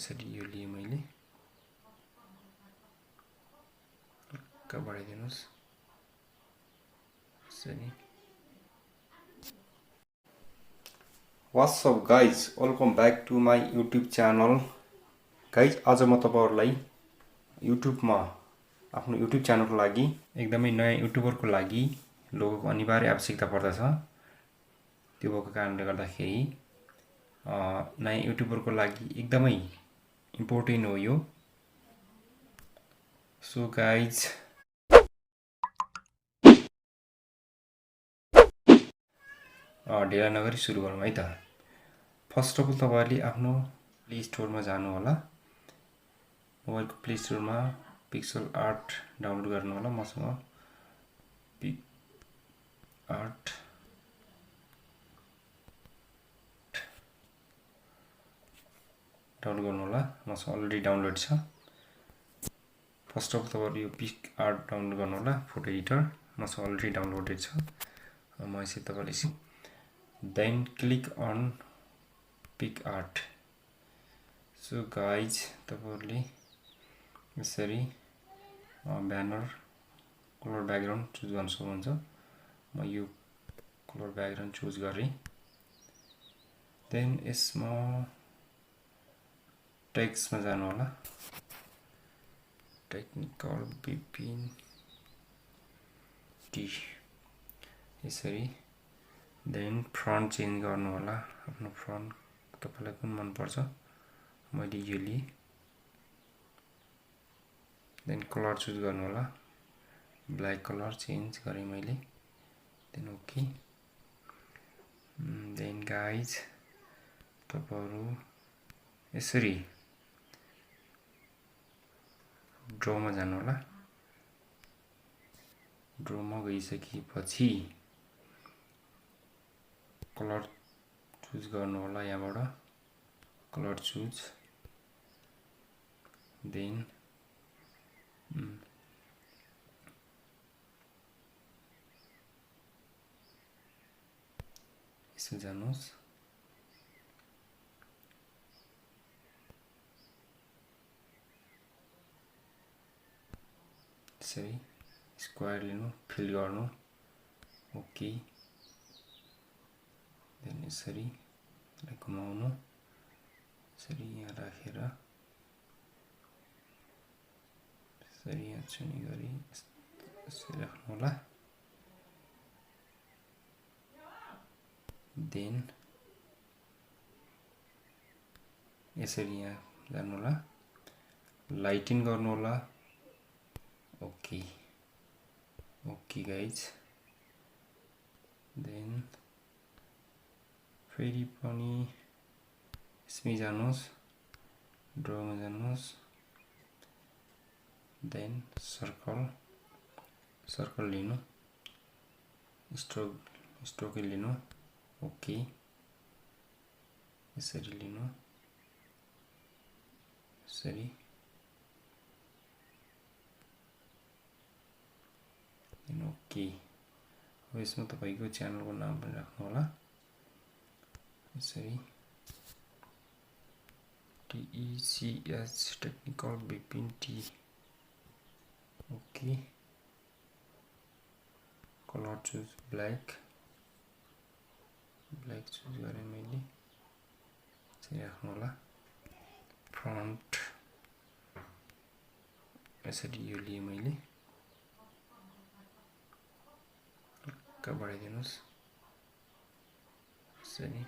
यसरी यो लिए मैले हल्का बढाइदिनुस् यसरी What's up guys, welcome back to my YouTube channel. Guys, आज म तपाईहरुलाई YouTube मा आफ्नो YouTube च्यानल को लागि एकदमै नयाँ युट्युबर को लागि लोगो को अनिवार्य आवश्यकता पर्दछ। त्यो भएको कारणले गर्दाखेरि नयाँ युट्युबर को लागि एकदमै इम्पोर्टेन्ट हो यो। सो गाइज ढिला नगरी सुरु गरौँ है त। फर्स्ट अफ अल तपाईहरुले आफ्नो प्ले स्टोर मा जानु होला। मोबाइल को प्ले स्टोर मा पिक्सल आर्ट डाउनलोड गर्नु होला। मसँग पिक आर्ट डाउनलोड गर्नु होला। मसँग अलरेडी डाउनलोड छ। फर्स्ट अफ तपाईहरुले यो पिक आर्ट डाउनलोड गर्नु होला फोटो एडिटर। मसँग अलरेडी डाउनलोडेड छ। म यसै तपाईहरुले then click on pick art. So guys, तपाईहरुले यसरी ब्यानर कलर ब्याकग्राउन्ड चुज गर्न सक्नुहुन्छ। म यो कलर ब्याकग्राउन्ड चुज गरे। देन यसमा टेक्स्ट मा जानु होला। टेक्निकल बिपिन टी यसरी। देन फ्रन्ट चेन्ज गर्नु होला। आफ्नो फ्रन्ट तपाईलाई कुन मन पर्छ मैले यो लिए। देन कलर चुज गर्नु होला। ब्ल्याक कलर चेन्ज गरे मैले। Then okay. देन गाइज तपाईहरु यसरी ड्र मा जानु होला। ड्र मा गइसकेपछि कलर चुज गर्नु होला। यहाँबाट कलर चुज। देन यसो जानुस्। यसरी स्क्वायर लिनु, फिल गर्नु। ओके। देन यसरी घुमाउनु। यसरी यहाँ राखेर यसरी यहाँ चुनी गरी यसरी राख्नु होला। देन यसरी यहाँ जानु होला। लाइटिङ गर्नु होला। Okay okay guys. देन फेरि पनि यसमै जानुस्। ड्र मा जानुस्। देन सर्कल लिनु। स्ट्रोक लिनु। ओके यसरी लिनु। यसरी देन ओके। अब यसमा तपाईको च्यानल को नाम पनि राख्नु होला। यसरी TECH technical Bipin T. Okay. Colour choose black choose गरे मैले। यसरी राख्नु होला। फ्रन्ट यसरी यो लिए मैले। हल्का बढाइदिनुस् यसरी।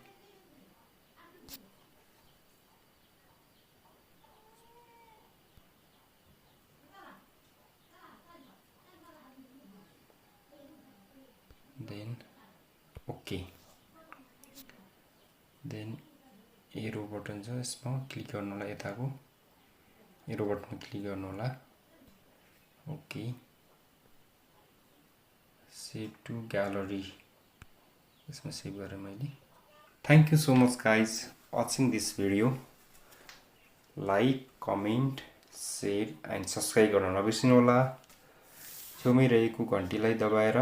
Then okay. Then arrow button छ यसमा क्लिक गर्नु होला। यताको एरो बटनमा क्लिक गर्नु होला। ओके। सेभ टु ग्यालरी यसमा सेभ गरे मैले। Thank you so much guys watching this video. Like, comment, share and subscribe गर्न नबिर्सिनु होला। छेउमै रहेको घण्टीलाई दबाएर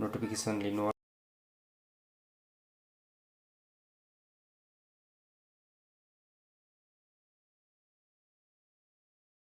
नोटिफिकेसन लिनु होला।